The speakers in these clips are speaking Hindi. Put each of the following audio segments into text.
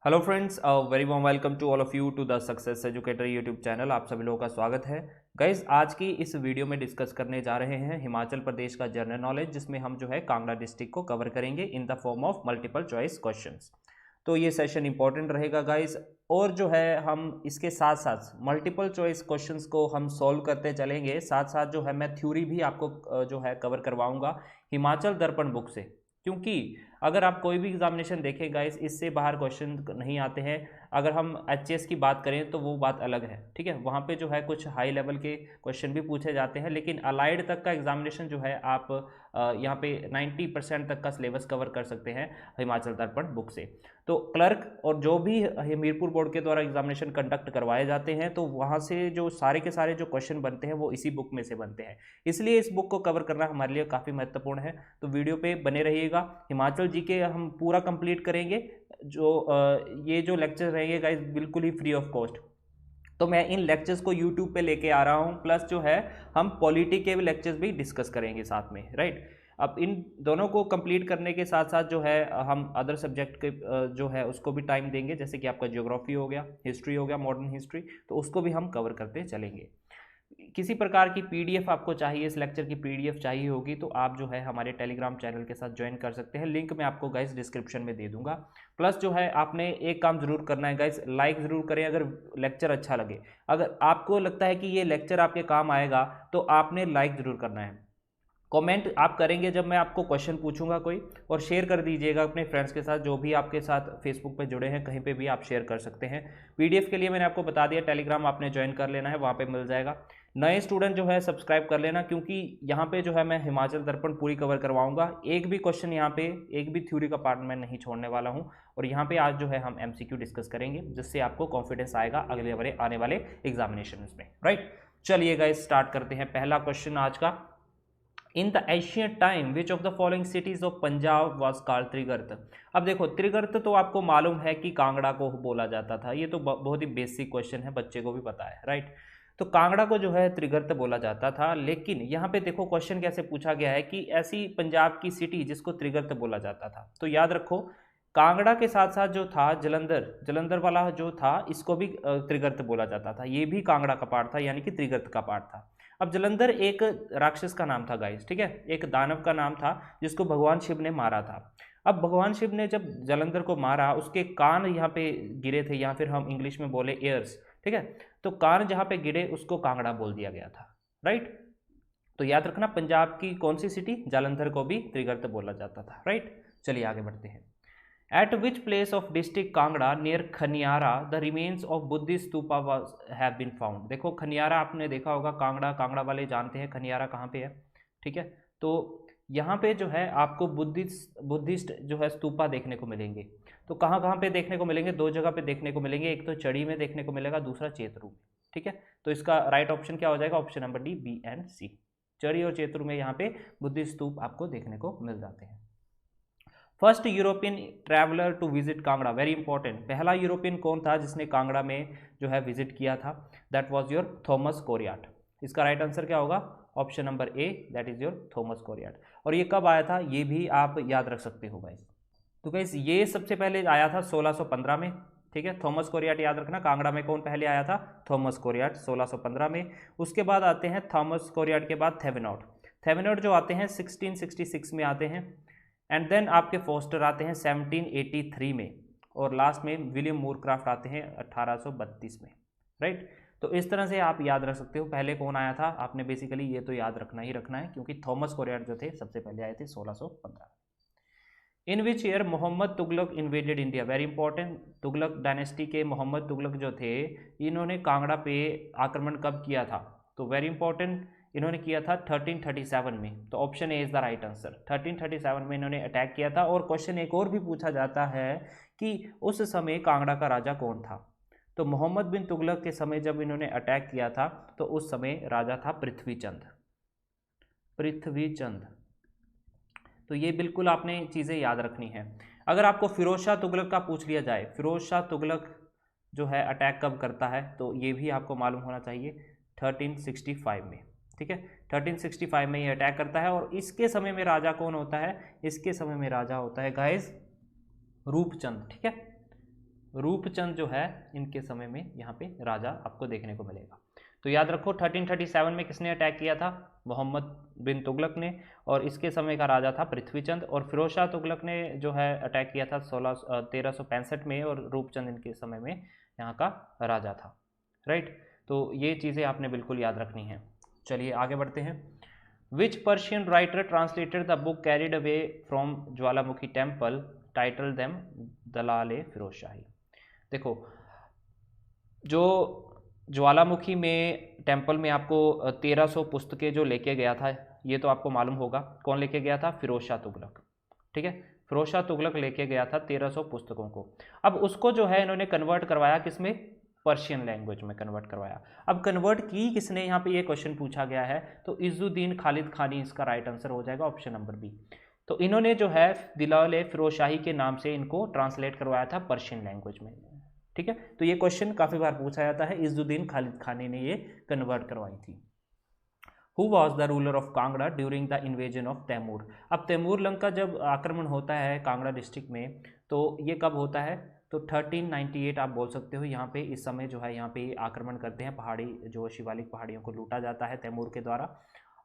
Hello friends, very warm welcome to all of you to the success educator YouTube channel. आप सभी लोगों का स्वागत है। गाइज, आज की इस वीडियो में डिस्कस करने जा रहे हैं हिमाचल प्रदेश का जनरल नॉलेज, जिसमें हम जो है कांगड़ा डिस्ट्रिक्ट को कवर करेंगे in the form of multiple choice questions. तो ये सेशन इंपॉर्टेंट रहेगा गाइज, और जो है हम इसके साथ साथ मल्टीपल चॉइस क्वेश्चंस को हम सॉल्व करते चलेंगे। साथ साथ जो है मैं थ्योरी भी आपको जो है कवर करवाऊंगा हिमाचल दर्पण बुक से, क्योंकि अगर आप कोई भी एग्जामिनेशन देखें गाइस, इससे बाहर क्वेश्चन नहीं आते हैं। अगर हम एचएस की बात करें तो वो बात अलग है, ठीक है। वहाँ पे जो है कुछ हाई लेवल के क्वेश्चन भी पूछे जाते हैं, लेकिन अलाइड तक का एग्जामिनेशन जो है आप यहाँ पे 90% तक का सिलेबस कवर कर सकते हैं हिमाचल दर्पण बुक से। तो क्लर्क और जो भी हमीरपुर बोर्ड के द्वारा एग्जामिनेशन कंडक्ट करवाए जाते हैं, तो वहाँ से जो सारे के सारे जो क्वेश्चन बनते हैं वो इसी बुक में से बनते हैं। इसलिए इस बुक को कवर करना हमारे लिए काफ़ी महत्वपूर्ण है। तो वीडियो पे बने रहिएगा। हिमाचल जीके हम पूरा कंप्लीट करेंगे। ये जो लेक्चर रहेंगे गाइस बिल्कुल ही फ्री ऑफ कॉस्ट। तो मैं इन लेक्चर्स को यूट्यूब पे लेके आ रहा हूँ, प्लस जो है हम पॉलिटी के लेक्चर्स भी डिस्कस करेंगे साथ में, राइट। अब इन दोनों को कंप्लीट करने के साथ साथ जो है हम अदर सब्जेक्ट के जो है उसको भी टाइम देंगे, जैसे कि आपका ज्योग्राफी हो गया, हिस्ट्री हो गया, मॉडर्न हिस्ट्री, तो उसको भी हम कवर करते चलेंगे। किसी प्रकार की पीडीएफ आपको चाहिए, इस लेक्चर की पीडीएफ चाहिए होगी, तो आप जो है हमारे टेलीग्राम चैनल के साथ ज्वाइन कर सकते हैं। लिंक मैं आपको गाइस डिस्क्रिप्शन में दे दूंगा। प्लस जो है आपने एक काम जरूर करना है गाइस, लाइक जरूर करें अगर लेक्चर अच्छा लगे। अगर आपको लगता है कि ये लेक्चर आपके काम आएगा तो आपने लाइक जरूर करना है। कमेंट आप करेंगे जब मैं आपको क्वेश्चन पूछूंगा कोई, और शेयर कर दीजिएगा अपने फ्रेंड्स के साथ, जो भी आपके साथ फेसबुक पे जुड़े हैं, कहीं पे भी आप शेयर कर सकते हैं। पीडीएफ के लिए मैंने आपको बता दिया, टेलीग्राम आपने ज्वाइन कर लेना है, वहाँ पे मिल जाएगा। नए स्टूडेंट जो है सब्सक्राइब कर लेना, क्योंकि यहाँ पे जो है मैं हिमाचल दर्पण पूरी कवर करवाऊंगा। एक भी क्वेश्चन यहाँ पे, एक भी थ्योरी का पार्ट मैं नहीं छोड़ने वाला हूँ। और यहाँ पे आज जो है हम एमसीक्यू डिस्कस करेंगे, जिससे आपको कॉन्फिडेंस आएगा अगले आने वाले एग्जामिनेशन में, राइट। चलिए गाइस, स्टार्ट करते हैं। पहला क्वेश्चन आज का, in the Asian time which of the following cities of Punjab was called Trigarta. अब देखो, त्रिगर्त तो आपको मालूम है कि कांगड़ा को बोला जाता था। ये तो बहुत ही बेसिक क्वेश्चन है, बच्चे को भी पता है, राइट। तो कांगड़ा को जो है त्रिगर्त बोला जाता था, लेकिन यहाँ पे देखो क्वेश्चन कैसे पूछा गया है कि ऐसी पंजाब की सिटी जिसको त्रिगर्त बोला जाता था। तो याद रखो, कांगड़ा के साथ साथ जो था जलंधर वाला जो था, इसको भी त्रिगर्त बोला जाता था। ये भी कांगड़ा का पार्ट था, यानी कि त्रिगर्त का पार्ट था। अब जलंधर एक राक्षस का नाम था गाइस, ठीक है, एक दानव का नाम था जिसको भगवान शिव ने मारा था। अब भगवान शिव ने जब जलंधर को मारा, उसके कान यहाँ पे गिरे थे, या फिर हम इंग्लिश में बोले एयर्स, ठीक है। तो कान जहाँ पे गिरे उसको कांगड़ा बोल दिया गया था, राइट। तो याद रखना, पंजाब की कौन सी सिटी, जालंधर को भी त्रिगर्त बोला जाता था, राइट। चलिए आगे बढ़ते हैं। At which place of district Kangra near Khaniyara the remains of Buddhist stupa was have been found। देखो, खनियारा आपने देखा होगा, कांगड़ा वाले जानते हैं खनियारा कहाँ पे है, ठीक है। तो यहाँ पे जो है आपको बुद्धिस्ट जो है स्तूपा देखने को मिलेंगे। तो कहाँ कहाँ पे देखने को मिलेंगे? दो जगह पे देखने को मिलेंगे, एक तो चड़ी में देखने को मिलेगा, दूसरा चेतरू में, ठीक है। तो इसका राइट ऑप्शन क्या हो जाएगा? Option number D, B and C. Chari और चेतरू में यहाँ पे बुद्धिस्ट स्तूप आपको देखने को मिल जाते हैं। First European traveller to visit Kangra, very important. पहला यूरोपियन कौन था जिसने कांगड़ा में जो है विजिट किया था? That was your Thomas Coryat. इसका राइट आंसर क्या होगा? Option number A, that is your Thomas Coryat. और ये कब आया था ये भी आप याद रख सकते हो गाइस। तो गाइस ये सबसे पहले आया था 1615 में, ठीक है। थॉमस कोरियाट याद रखना। कांगड़ा में कौन पहले आया था? थॉमस कोरियाट 1615 में। उसके बाद आते हैं थॉमस कोरियाट के बाद थेवेनॉट। थेवेनॉट जो आते हैं 1666 में आते हैं। एंड देन आपके फोस्टर आते हैं 1783 में, और लास्ट में विलियम मूरक्राफ्ट आते हैं 1832 में, राइट। तो इस तरह से आप याद रख सकते हो पहले कौन आया था। आपने बेसिकली ये तो याद रखना ही रखना है, क्योंकि थॉमस कोरियाट जो थे सबसे पहले आए थे 1615। In which year Muhammad Tughlaq invaded India, very important. Tughlaq dynasty के मोहम्मद तुगलक जो थे, इन्होंने कांगड़ा पे आक्रमण कब किया था? तो वेरी इंपॉर्टेंट, इन्होंने किया था 1337 में। तो option A is the right answer. 1337 में इन्होंने अटैक किया था। और क्वेश्चन एक और भी पूछा जाता है कि उस समय कांगड़ा का राजा कौन था? तो मोहम्मद बिन तुगलक के समय जब इन्होंने अटैक किया था, तो उस समय राजा था पृथ्वीचंद। पृथ्वीचंद। तो ये बिल्कुल आपने चीज़ें याद रखनी है। अगर आपको फिरोज शाह तुगलक का पूछ लिया जाए, फिरोज शाह तुगलक जो है अटैक कब करता है, तो ये भी आपको मालूम होना चाहिए 1365 में, ठीक है। 1365 में ये अटैक करता है। और इसके समय में राजा कौन होता है? इसके समय में राजा होता है गाइस रूपचंद, ठीक है। रूपचंद जो है इनके समय में यहाँ पे राजा आपको देखने को मिलेगा। तो याद रखो 1337 में किसने अटैक किया था? मोहम्मद बिन तुगलक ने, और इसके समय का राजा था पृथ्वीचंद। और फिरोज शाह तुगलक ने जो है अटैक किया था 1365 में, और रूपचंद इनके समय में यहाँ का राजा था। राइट, तो ये चीज़ें आपने बिल्कुल याद रखनी है। चलिए आगे बढ़ते हैं। Which Persian writer translated the book carried away from Jwalamukhi temple title them Dalail Firoz Shahi. देखो, जो ज्वालामुखी में टेम्पल में आपको 1300 पुस्तकें जो लेके गया था, ये तो आपको मालूम होगा। कौन लेके गया था? फिरोज शाह तुगलक। ठीक है, फिरोज शाह तुगलक लेके गया था 1300 पुस्तकों को। अब उसको जो है इन्होंने कन्वर्ट करवाया किसमें? पर्शियन लैंग्वेज में कन्वर्ट करवाया। अब कन्वर्ट की किसने? यहाँ पे ये क्वेश्चन पूछा गया है, तो इज़ुद्दीन खालिद खानी इसका राइट आंसर हो जाएगा, ऑप्शन नंबर बी। तो इन्होंने जो है दिलाल फिरोज शाही के नाम से इनको ट्रांसलेट करवाया था पर्शियन लैंग्वेज में। ठीक है, तो ये क्वेश्चन काफ़ी बार पूछा जाता है। इज़ुद्दीन खालिद खानी ने ये कन्वर्ट करवाई थी। Who was the ruler of Kangra during the invasion of Timur. अब तैमूर लंग का जब आक्रमण होता है कांगड़ा डिस्ट्रिक्ट में, तो ये कब होता है? तो 1398 आप बोल सकते हो। यहाँ पे इस समय जो है यहाँ पे आक्रमण करते हैं, पहाड़ी जो शिवालिक पहाड़ियों को लूटा जाता है तैमूर के द्वारा।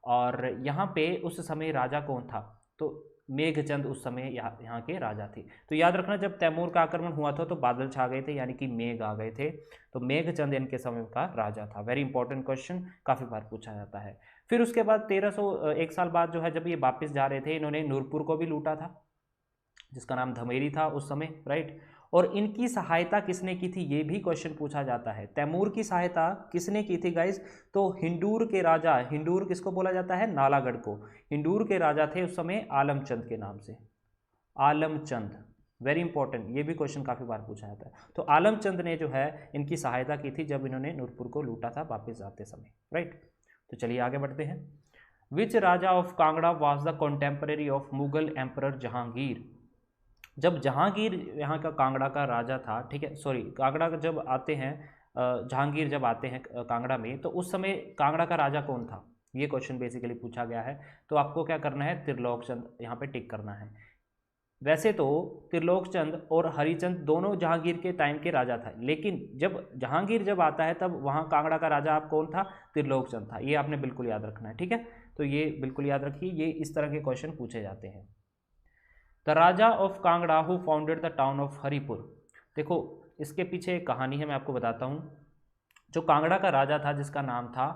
और यहाँ पे उस समय राजा कौन था? तो मेघचंद उस समय यहाँ के राजा थे। तो याद रखना, जब तैमूर का आक्रमण हुआ था तो बादल छा गए थे, यानी कि मेघ आ गए थे। तो मेघचंद इनके समय का राजा था। वेरी इंपॉर्टेंट क्वेश्चन, काफ़ी बार पूछा जाता है। फिर उसके बाद 1301 साल बाद जो है जब ये वापस जा रहे थे, इन्होंने नूरपुर को भी लूटा था, जिसका नाम धमेरी था उस समय। राइट, और इनकी सहायता किसने की थी? ये भी क्वेश्चन पूछा जाता है। तैमूर की सहायता किसने की थी गाइस? तो हिंदूर के राजा, हिंदूर किसको बोला जाता है? नालागढ़ को। हिंदूर के राजा थे उस समय आलमचंद के नाम से, आलमचंद। वेरी इंपॉर्टेंट, ये भी क्वेश्चन काफ़ी बार पूछा जाता है। तो आलमचंद ने जो है इनकी सहायता की थी जब इन्होंने नूरपुर को लूटा था वापस जाते समय। राइट, तो चलिए आगे बढ़ते हैं। Which raja of Kangra was the contemporary of Mughal emperor Jahangir. जब जहांगीर यहाँ का कांगड़ा का राजा था, ठीक है, सॉरी, कांगड़ा जब आते हैं, जहांगीर जब आते हैं कांगड़ा में, तो उस समय कांगड़ा का राजा कौन था? ये क्वेश्चन बेसिकली पूछा गया है। तो आपको क्या करना है? त्रिलोकचंद यहाँ पे टिक करना है। वैसे तो त्रिलोकचंद और हरिचंद दोनों जहांगीर के टाइम के राजा था, लेकिन जब जहांगीर जब आता है तब वहाँ कांगड़ा का राजा आप कौन था? त्रिलोकचंद था। ये आपने बिल्कुल याद रखना है। ठीक है, तो ये बिल्कुल याद रखिए, ये इस तरह के क्वेश्चन पूछे जाते हैं। The raja of Kangra who founded the town of Haripur. देखो, इसके पीछे एक कहानी है, मैं आपको बताता हूँ। जो कांगड़ा का राजा था जिसका नाम था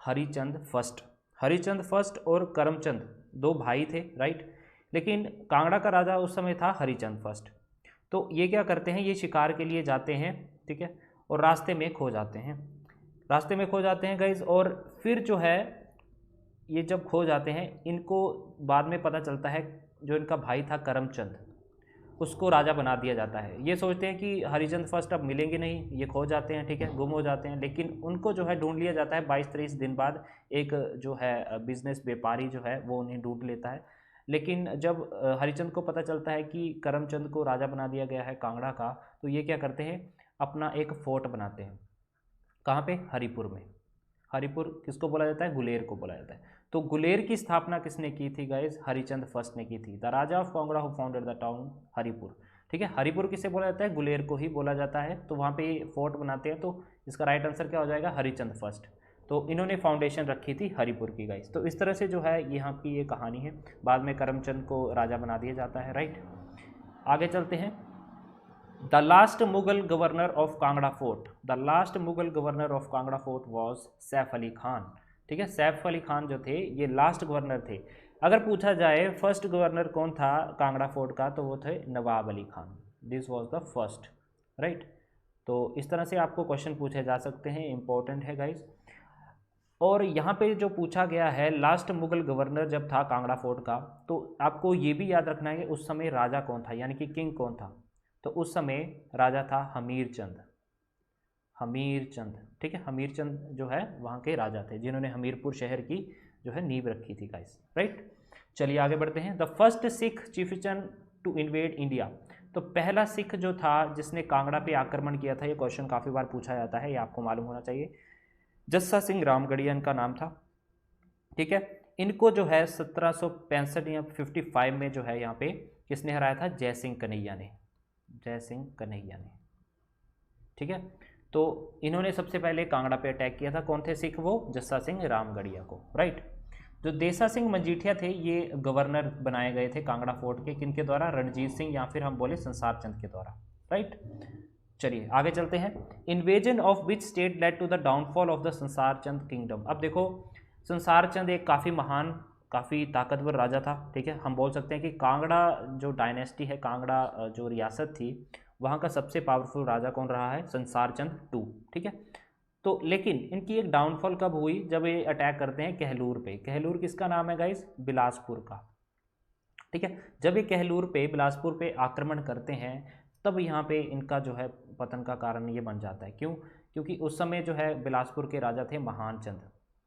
हरिचंद फर्स्ट। हरिचंद फर्स्ट और करमचंद दो भाई थे। राइट, लेकिन कांगड़ा का राजा उस समय था हरिचंद फर्स्ट। तो ये क्या करते हैं? ये शिकार के लिए जाते हैं, ठीक है, और रास्ते में खो जाते हैं। रास्ते में खो जाते हैं गाइज, और फिर जो है ये जब खो जाते हैं, इनको बाद में पता चलता है जो इनका भाई था करमचंद, उसको राजा बना दिया जाता है। ये सोचते हैं कि हरिचंद फर्स्ट अब मिलेंगे नहीं, ये खो जाते हैं, ठीक है, गुम हो जाते हैं। लेकिन उनको जो है ढूंढ लिया जाता है। 22-23 दिन बाद एक जो है बिजनेस व्यापारी जो है वो उन्हें ढूंढ लेता है। लेकिन जब हरिचंद को पता चलता है कि करमचंद को राजा बना दिया गया है कांगड़ा का, तो ये क्या करते हैं? अपना एक फोर्ट बनाते हैं। कहाँ पे? हरिपुर में। हरिपुर किसको बोला जाता है? गुलेर को बोला जाता है। तो गुलेर की स्थापना किसने की थी गाइज? हरिचंद फर्स्ट ने की थी। The raja of Kangra who founded the town Haripur. ठीक है, हरिपुर किसे बोला जाता है? गुलेर को ही बोला जाता है। तो वहाँ पे फोर्ट बनाते हैं, तो इसका राइट आंसर क्या हो जाएगा? हरिचंद फर्स्ट। तो इन्होंने फाउंडेशन रखी थी हरिपुर की गाइज। तो इस तरह से जो है यहाँ की ये कहानी है। बाद में करमचंद को राजा बना दिया जाता है। राइट, आगे चलते हैं। The last Mughal governor of Kangra fort. The last Mughal governor of Kangra fort was Saif Ali Khan. ठीक है, सैफ अली खान जो थे ये लास्ट गवर्नर थे। अगर पूछा जाए फर्स्ट गवर्नर कौन था कांगड़ा फोर्ट का, तो वो थे Nawab Ali Khan. This was the first. Right, तो इस तरह से आपको क्वेश्चन पूछे जा सकते हैं, इंपॉर्टेंट है गाइज। और यहाँ पे जो पूछा गया है लास्ट मुगल गवर्नर जब था कांगड़ा फोर्ट का, तो आपको ये भी याद रखना है कि उस समय राजा कौन था, यानी कि किंग कौन था। तो उस समय राजा था हमीर चंद। हमीर चंद, ठीक है, हमीर चंद जो है वहाँ के राजा थे, जिन्होंने हमीरपुर शहर की जो है नींव रखी थी गाइस। राइट, चलिए आगे बढ़ते हैं। The first Sikh chieftain to invade India. तो पहला सिख जो था जिसने कांगड़ा पे आक्रमण किया था, ये क्वेश्चन काफ़ी बार पूछा जाता है, ये आपको मालूम होना चाहिए। जस्सा सिंह रामगढ़िया इनका नाम था। ठीक है, इनको जो है 1765 या 55 में जो है यहाँ पे किसने हराया था? जय सिंह कन्हैया ने। जय सिंह कन्हैया ने। ठीक है। तो इन्होंने सबसे पहले कांगड़ा पे अटैक किया था। कौन थे सिख? वो जस्सा सिंह रामगढ़िया को, राइट। जो देसा सिंह मजीठिया थे ये गवर्नर बनाए गए थे कांगड़ा फोर्ट के, किनके द्वारा? रणजीत सिंह या फिर हम बोले संसार चंद के द्वारा, राइट। चलिए आगे चलते हैं। Invasion of which state led to the downfall of the Sansar Chand kingdom. अब देखो, संसार चंद एक काफ़ी महान, काफ़ी ताकतवर राजा था, ठीक है। हम बोल सकते हैं कि कांगड़ा जो डायनेस्टी है, कांगड़ा जो रियासत थी, वहाँ का सबसे पावरफुल राजा कौन रहा है? संसार चंद टू, ठीक है। तो लेकिन इनकी एक डाउनफॉल कब हुई? जब ये अटैक करते हैं कहलूर पे। कहलूर किसका नाम है गाइस? बिलासपुर का, ठीक है। जब ये कहलूर पे, बिलासपुर पे आक्रमण करते हैं, तब यहाँ पे इनका जो है पतन का कारण ये बन जाता है। क्यों? क्योंकि उस समय जो है बिलासपुर के राजा थे महानचंद,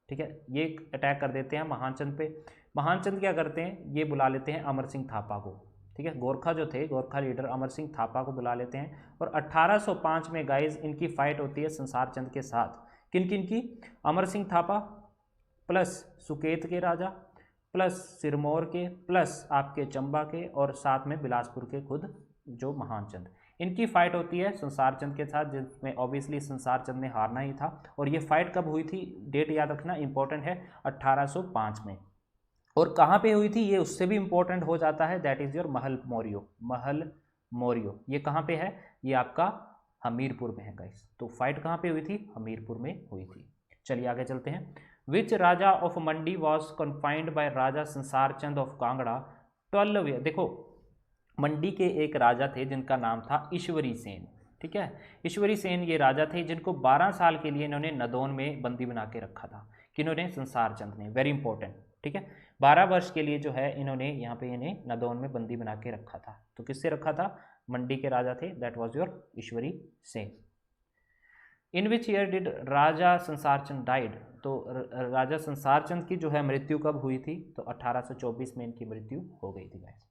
ठीक है। ये अटैक कर देते हैं महानचंद पे। महानचंद क्या करते हैं? ये बुला लेते हैं अमर सिंह थापा को, ठीक है। गोरखा जो थे, गोरखा लीडर अमर सिंह थापा को बुला लेते हैं और 1805 में गाइज इनकी फाइट होती है संसार चंद के साथ। किन किन की? अमर सिंह थापा प्लस सुकेत के राजा प्लस सिरमौर के प्लस आपके चंबा के और साथ में बिलासपुर के खुद जो महानचंद। इनकी फाइट होती है संसार चंद के साथ, जिसमें ऑब्वियसली संसार चंद ने हारना ही था। और ये फाइट कब हुई थी? डेट याद रखना इंपॉर्टेंट है, 1805 में। और कहाँ पे हुई थी ये उससे भी इंपॉर्टेंट हो जाता है, दैट इज योर महल मौर्यो। महल मौर्यो ये कहाँ पे है? ये आपका हमीरपुर में है गाइस। तो फाइट कहाँ पे हुई थी? हमीरपुर में हुई थी। चलिए आगे चलते हैं। Which raja of Mandi was confined by raja Sansar Chand of Kangra 12 year. देखो, मंडी के एक राजा थे जिनका नाम था ईश्वरी सेन, ठीक है। ईश्वरी सेन ये राजा थे जिनको 12 साल के लिए इन्होंने नदौन में बंदी बना के रखा था। किन्होंने? संसार चंद ने, वेरी इंपॉर्टेंट, ठीक है। 12 वर्ष के लिए जो है इन्होंने यहाँ पे इन्हें नदौन में बंदी बना के रखा था। तो किससे रखा था? मंडी के राजा थे, that was your Ishwari Sen. In which year did raja Sansar Chand died. तो राजा संसार चंद की जो है मृत्यु कब हुई थी? तो 1824 में इनकी मृत्यु हो गई थी guys.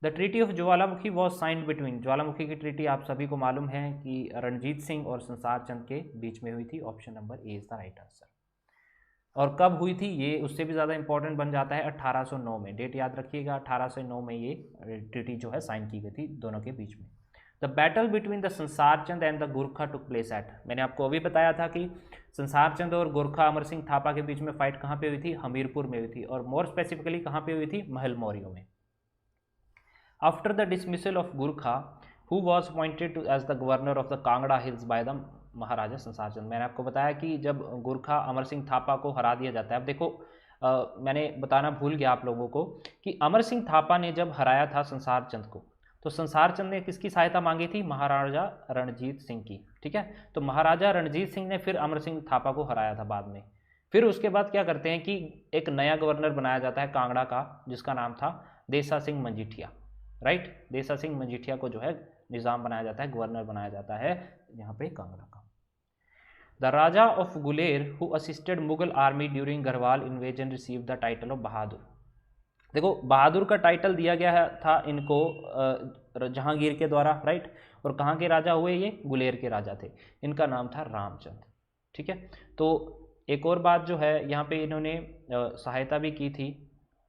The treaty of Jwalamukhi was signed between. ज्वालामुखी की ट्रीटी आप सभी को मालूम है कि रणजीत सिंह और संसार चंद के बीच में हुई थी। Option number A is the right answer. और कब हुई थी ये उससे भी ज़्यादा इंपॉर्टेंट बन जाता है, 1809 में। डेट याद रखिएगा, 1809 में ये ट्रीटी जो है साइन की गई थी दोनों के बीच में। The battle between the Sansar Chand and the Gorkha took place at. मैंने आपको अभी बताया था कि संसार चंद और गोरखा अमर सिंह थापा के बीच में फाइट कहाँ पे हुई थी? हमीरपुर में हुई थी। और मोर स्पेसिफिकली कहाँ पे हुई थी? महल मौर्य में। After the dismissal of Gurkha who was appointed to as the governor of the Kangra hills by the Maharaja Sansar Chand. मैंने आपको बताया कि जब गुरखा अमर सिंह थापा को हरा दिया जाता है। अब देखो, मैंने बताना भूल गया आप लोगों को कि अमर सिंह थापा ने जब हराया था संसार चंद को, तो संसार चंद ने किसकी सहायता मांगी थी? महाराजा रणजीत सिंह की, ठीक है। तो महाराजा रणजीत सिंह ने फिर अमर सिंह थापा को हराया था बाद में। फिर उसके बाद क्या करते हैं कि एक नया गवर्नर बनाया जाता है कांगड़ा का, जिसका नाम था देसा सिंह मजीठिया, राइट। देसा सिंह मजीठिया को जो है निज़ाम बनाया जाता है, गवर्नर बनाया जाता है यहाँ पे कांगड़ा का। The raja of Guler who assisted Mughal army during Garhwal invasion receive the title of Bahadur. देखो, बहादुर का टाइटल दिया गया था इनको जहांगीर के द्वारा, राइट। और कहाँ के राजा हुए ये? गुलेर के राजा थे। इनका नाम था रामचंद, ठीक है। तो एक और बात जो है, यहाँ पे इन्होंने सहायता भी की थी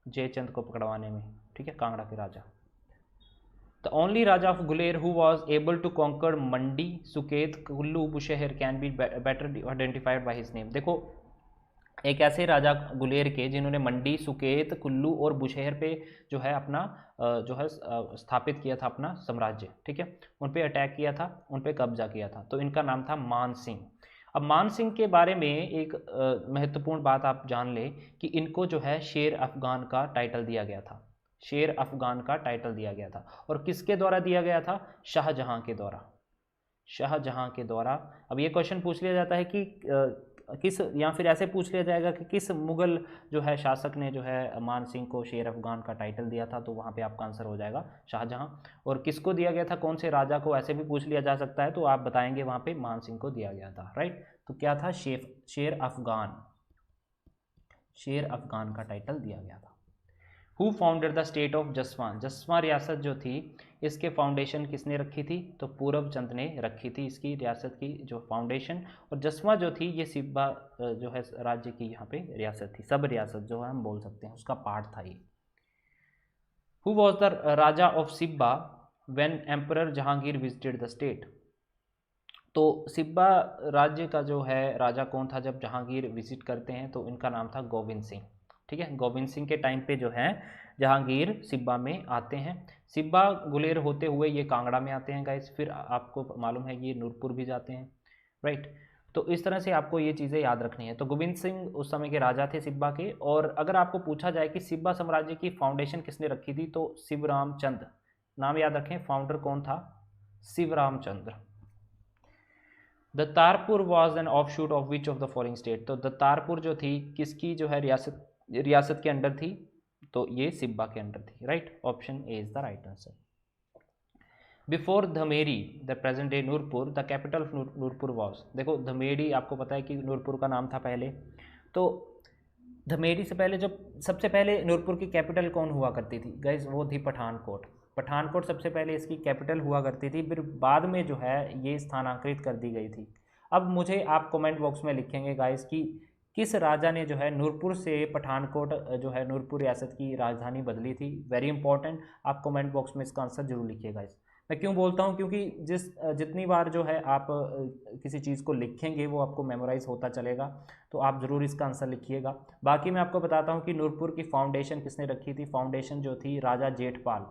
जयचंद को पकड़वाने में, ठीक है, कांगड़ा के राजा। The only raja of Guler who was able to conquer Mandi Suket Kullu Bushahr can be better identified by his name. देखो, एक ऐसे राजा गुलेर के जिन्होंने मंडी, सुकेत, कुल्लू और बुशहर पे जो है अपना जो है स्थापित किया था अपना साम्राज्य, ठीक है। उन पे अटैक किया था, उन पे कब्जा किया था। तो इनका नाम था मान सिंह। अब मान सिंह के बारे में एक महत्वपूर्ण बात आप जान लें कि इनको जो है शेर अफगान का टाइटल दिया गया था। शेर अफगान का टाइटल दिया गया था। और किसके द्वारा दिया गया था? शाहजहां के द्वारा। शाहजहां के द्वारा। अब ये क्वेश्चन पूछ लिया जाता है कि किस, या फिर ऐसे पूछ लिया जाएगा कि किस मुगल जो है शासक ने जो है मान सिंह को शेर अफगान का टाइटल दिया था, तो वहाँ पे आपका आंसर हो जाएगा शाहजहां। और किसको दिया गया था, कौन से राजा को, ऐसे भी पूछ लिया जा सकता है, तो आप बताएंगे वहाँ पे मान सिंह को दिया गया था, राइट। तो क्या था? शेर अफगान, शेर अफगान का टाइटल दिया गया था। Who founded the state of Jaswan. Jaswan रियासत जो थी, इसके फाउंडेशन किसने रखी थी? तो पूरब चंद ने रखी थी इसकी रियासत की जो फाउंडेशन। और जसवां जो थी ये सिब्बा जो है राज्य की यहाँ पे रियासत थी, सब रियासत जो है हम बोल सकते हैं उसका पार्ट था ये। Who was the raja of Siba when emperor Jahangir visited the state. तो सिब्बा राज्य का जो है राजा कौन था जब जहांगीर विजिट करते हैं, तो इनका नाम था गोविंद सिंह। ठीक है, गोविंद सिंह के टाइम पे जो है जहांगीर सिब्बा में आते हैं। सिब्बा गुलेर होते हुए ये कांगड़ा में आते हैं गाइस, फिर आपको मालूम है ये नूरपुर भी जाते हैं, राइट। तो इस तरह से आपको ये चीज़ें याद रखनी है। तो गोविंद सिंह उस समय के राजा थे सिब्बा के। और अगर आपको पूछा जाए कि सिब्बा साम्राज्य की फाउंडेशन किसने रखी थी, तो शिवरामचंद्र, नाम याद रखें, फाउंडर कौन था, Shivramchandra. Dattarpur was an offshoot of which of the following state, तो दत्तारपुर जो थी किसकी जो है रियासत के अंडर थी, तो ये सिब्बा के अंडर थी, right. Option A is the right answer. Before Dhameri the present day Nurpur the capital of Nurpur was, देखो धमेरी आपको पता है कि नूरपुर का नाम था पहले। तो धमेरी से पहले जब सबसे पहले नूरपुर की कैपिटल कौन हुआ करती थी गाइज, वो थी पठानकोट। पठानकोट सबसे पहले इसकी कैपिटल हुआ करती थी, फिर बाद में जो है ये स्थानांतरित कर दी गई थी। अब मुझे आप कमेंट बॉक्स में लिखेंगे गाइज कि किस राजा ने जो है नूरपुर से पठानकोट जो है नूरपुर रियासत की राजधानी बदली थी। वेरी इंपॉर्टेंट, आप कमेंट बॉक्स में इसका आंसर जरूर लिखिएगा। मैं क्यों बोलता हूँ, क्योंकि जितनी बार जो है आप किसी चीज़ को लिखेंगे वो आपको मेमोराइज होता चलेगा, तो आप ज़रूर इसका आंसर लिखिएगा। बाकी मैं आपको बताता हूँ कि नूरपुर की फाउंडेशन किसने रखी थी। फाउंडेशन जो थी राजा जेठपाल,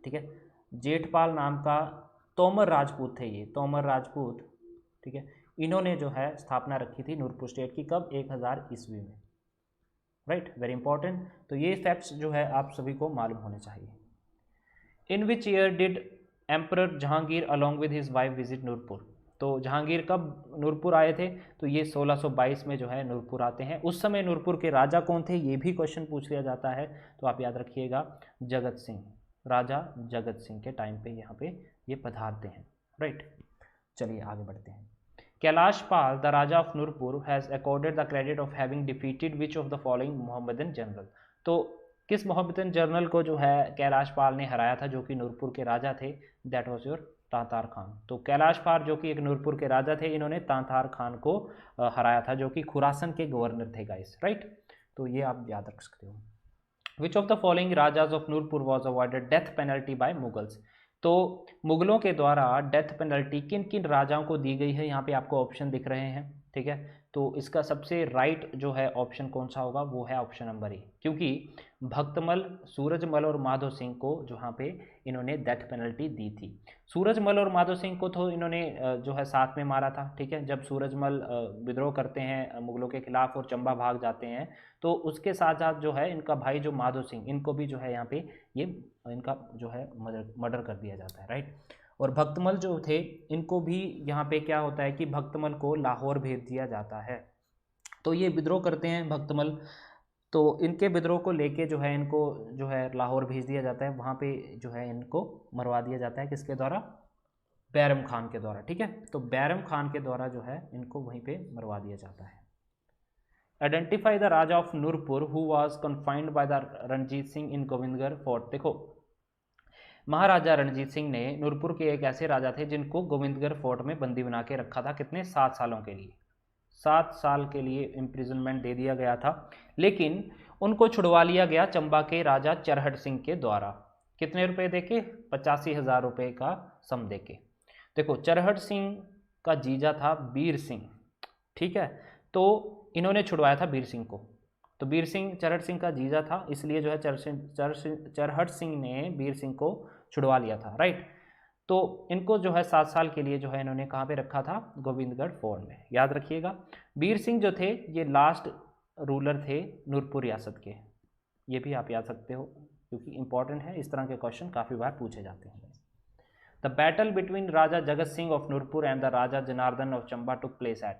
ठीक है, जेठपाल नाम का तोमर राजपूत थे ये, तोमर राजपूत, ठीक है, इन्होंने जो है स्थापना रखी थी नूरपुर स्टेट की, कब, 1000 ईस्वी में, राइट। वेरी इंपॉर्टेंट, तो ये फैक्ट्स जो है आप सभी को मालूम होने चाहिए। In which year did emperor Jahangir along with his wife visit Nurpur, तो जहांगीर कब नूरपुर आए थे, तो ये 1622 में जो है नूरपुर आते हैं। उस समय नूरपुर के राजा कौन थे, ये भी क्वेश्चन पूछ लिया जाता है, तो आप याद रखिएगा जगत सिंह, राजा जगत सिंह के टाइम पे यहाँ पे ये पधारते हैं, राइट। चलिए आगे बढ़ते हैं। Kailash Pal the raja of Nurpur has accorded the credit of having defeated which of the following Mohammedan general, तो किस मोहम्मदन जनरल को जो है कैलाश पाल ने हराया था, जो कि नूरपुर के राजा थे, दैट वाज योर तांतार खान। तो कैलाश पाल जो कि एक नूरपुर के राजा थे, इन्होंने तांतार खान को हराया था, जो कि खुरासन के गवर्नर थे गाइस, राइट। तो ये आप याद रख सकते हो। Which of the following rajas of Nurpur was awarded death penalty by Mughals, तो मुगलों के द्वारा डेथ पेनल्टी किन किन राजाओं को दी गई है, यहाँ पे आपको ऑप्शन दिख रहे हैं, ठीक है। तो इसका सबसे राइट जो है ऑप्शन कौन सा होगा, वो है ऑप्शन नंबर ए, क्योंकि भक्तमल, सूरजमल और माधो सिंह को जहाँ पे इन्होंने डेथ पेनल्टी दी थी। सूरजमल और माधो सिंह को तो इन्होंने जो है साथ में मारा था, ठीक है। जब सूरजमल विद्रोह करते हैं मुगलों के खिलाफ और चंबा भाग जाते हैं, तो उसके साथ साथ जो है इनका भाई जो माधो सिंह, इनको भी जो है यहाँ पे ये इनका जो है मर्डर कर दिया जाता है, राइट। और भक्तमल जो थे, इनको भी यहाँ पे क्या होता है कि भक्तमल को लाहौर भेज दिया जाता है। तो ये विद्रोह करते हैं भक्तमल, तो इनके विद्रोह को लेके जो है इनको जो है लाहौर भेज दिया जाता है, वहाँ पे जो है इनको मरवा दिया जाता है, किसके द्वारा, बैरम खान के द्वारा, ठीक है। तो बैरम खान के द्वारा जो है इनको वहीं पे मरवा दिया जाता है। Identify the raja of Nurpur who was confined by the Ranjit Singh in Gobindgarh fort, देखो महाराजा रणजीत सिंह ने नूरपुर के एक ऐसे राजा थे जिनको गोविंदगढ़ फोर्ट में बंदी बना के रखा था, कितने, 7 सालों के लिए, 7 साल के लिए इम्प्रिजनमेंट दे दिया गया था। लेकिन उनको छुड़वा लिया गया चंबा के राजा चरहट सिंह के द्वारा, कितने रुपए देके, 85,000 रुपये का सम देके। देखो चरहट सिंह का जीजा था बीर सिंह, ठीक है, तो इन्होंने छुड़वाया था बीर सिंह को, तो बीर सिंह चरहट सिंह का जीजा था, इसलिए जो है चरहट सिंह ने बीर सिंह को छुड़वा लिया था, राइट। तो इनको जो है 7 साल के लिए जो है इन्होंने कहाँ पे रखा था, गोविंदगढ़ फोर्ट में, याद रखिएगा। बीर सिंह जो थे ये लास्ट रूलर थे नूरपुर रियासत के, ये भी आप याद सकते हो क्योंकि इंपॉर्टेंट है, इस तरह के क्वेश्चन काफ़ी बार पूछे जाते हैं। The battle between Raja Jagat Singh of Nurpur and the Raja Janardan of Chamba took place at,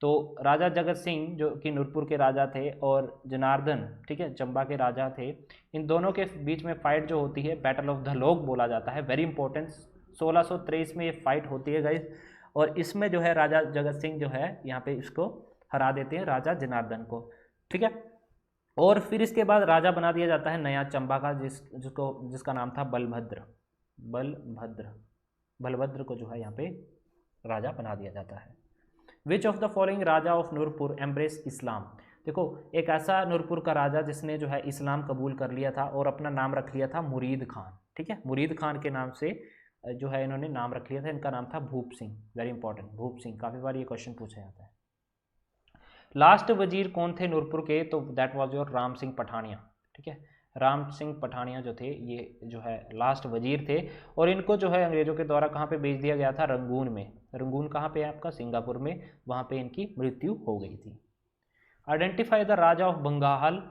तो राजा जगत सिंह जो कि नूरपुर के राजा थे और जनार्दन, ठीक है, चंबा के राजा थे, इन दोनों के बीच में फाइट जो होती है बैटल ऑफ धलोक बोला जाता है, वेरी इंपॉर्टेंट। 1623 में ये फाइट होती है गाइस, और इसमें जो है राजा जगत सिंह जो है यहाँ पे इसको हरा देते हैं राजा जनार्दन को, ठीक है। और फिर इसके बाद राजा बना दिया जाता है नया चंबा का, जिसका नाम था बलभद्र, बलभद्र को जो है यहाँ पे राजा बना दिया जाता है। Which of the following raja of Nurpur embrace Islam, देखो एक ऐसा नूरपुर का राजा जिसने जो है इस्लाम कबूल कर लिया था और अपना नाम रख लिया था मुरीद खान, ठीक है, मुरीद खान के नाम से जो है इन्होंने नाम रख लिया था, इनका नाम था भूप सिंह। वेरी इंपॉर्टेंट, भूप सिंह, काफ़ी बार ये क्वेश्चन पूछा जाता है। लास्ट वजीर कौन थे नूरपुर के, तो that was your Ram Singh Pathania. ठीक है, राम सिंह पठानिया जो थे ये जो है लास्ट वजीर थे, और इनको जो है अंग्रेजों के द्वारा कहाँ पे भेज दिया गया था, रंगून में। रंगून कहाँ पे है आपका, सिंगापुर में, वहाँ पे इनकी मृत्यु हो गई थी। Identify the raja of Bengal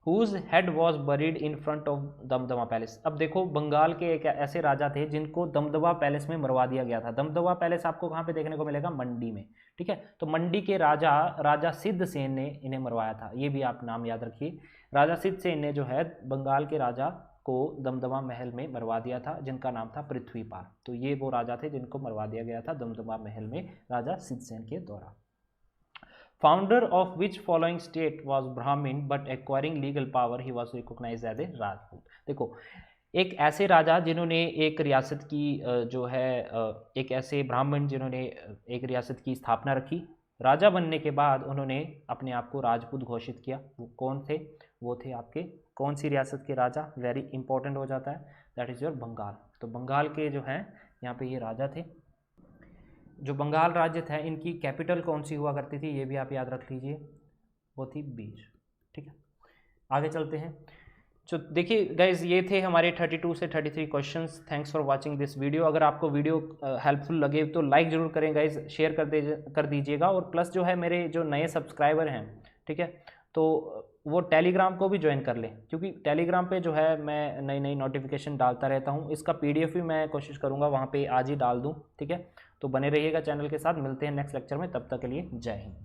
whose head was buried in front of Damdama palace. अब देखो, बंगाल के एक ऐसे राजा थे जिनको दमदमा पैलेस में मरवा दिया गया था। दमदमा पैलेस आपको कहाँ पे देखने को मिलेगा, मंडी में। ठीक है, तो मंडी के राजा सिद्धसेन ने इन्हें मरवाया था, ये भी आप नाम याद रखिए। राजा सिद्धसेन ने जो है बंगाल के राजा को दमदमा महल में मरवा दिया था, जिनका नाम था पृथ्वीपाल। तो ये वो राजा थे जिनको मरवा दिया गया था दमदमा महल में राजा सिद्धसेन के द्वारा। Founder of which following state was Brahmin but acquiring legal power he was recognised as a Rajput. देखो, एक ऐसे राजा जिन्होंने एक रियासत की जो है एक ऐसे ब्राह्मण जिन्होंने एक रियासत की स्थापना रखी, राजा बनने के बाद उन्होंने अपने आप को राजपूत घोषित किया। वो कौन थे, वो थे आपके कौन सी रियासत के राजा, वेरी इंपॉर्टेंट हो जाता है, दैट इज़ योर बंगाल। तो बंगाल के जो हैं यहाँ पे ये राजा थे। जो बंगाल राज्य था, इनकी कैपिटल कौन सी हुआ करती थी, ये भी आप याद रख लीजिए, वो थी बीज। ठीक है, आगे चलते हैं। तो देखिए गाइज, ये थे हमारे 32 से 33 questions. Thanks for watching this video. अगर आपको वीडियो हेल्पफुल लगे तो लाइक ज़रूर करें गाइज, शेयर कर दीजिएगा। और प्लस जो है मेरे जो नए सब्सक्राइबर हैं, ठीक है, तो वो टेलीग्राम को भी ज्वाइन कर लें, क्योंकि टेलीग्राम पे जो है मैं नई नई नोटिफिकेशन डालता रहता हूँ। इसका PDF भी मैं कोशिश करूँगा वहाँ पे आज ही डाल दूँ। ठीक है, तो बने रहिएगा चैनल के साथ। मिलते हैं नेक्स्ट लेक्चर में, तब तक के लिए जय हिंद।